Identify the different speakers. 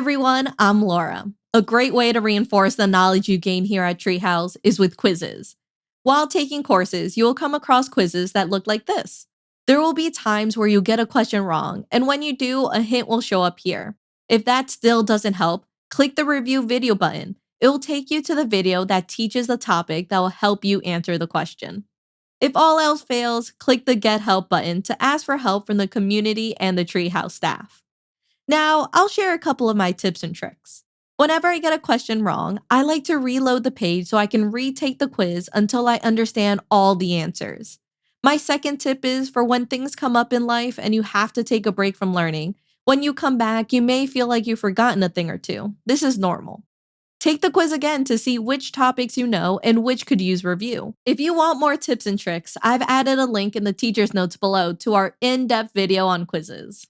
Speaker 1: everyone, I'm Laura. A great way to reinforce the knowledge you gain here at Treehouse is with quizzes. While taking courses, you will come across quizzes that look like this. There will be times where you get a question wrong, and when you do, a hint will show up here. If that still doesn't help, click the review video button. It will take you to the video that teaches the topic that will help you answer the question. If all else fails, click the Get Help button to ask for help from the community and the Treehouse staff. Now, I'll share a couple of my tips and tricks. Whenever I get a question wrong, I like to reload the page so I can retake the quiz until I understand all the answers. My second tip is for when things come up in life and you have to take a break from learning. When you come back, you may feel like you've forgotten a thing or two. This is normal. Take the quiz again to see which topics you know and which could use review. If you want more tips and tricks, I've added a link in the teacher's notes below to our in-depth video on quizzes.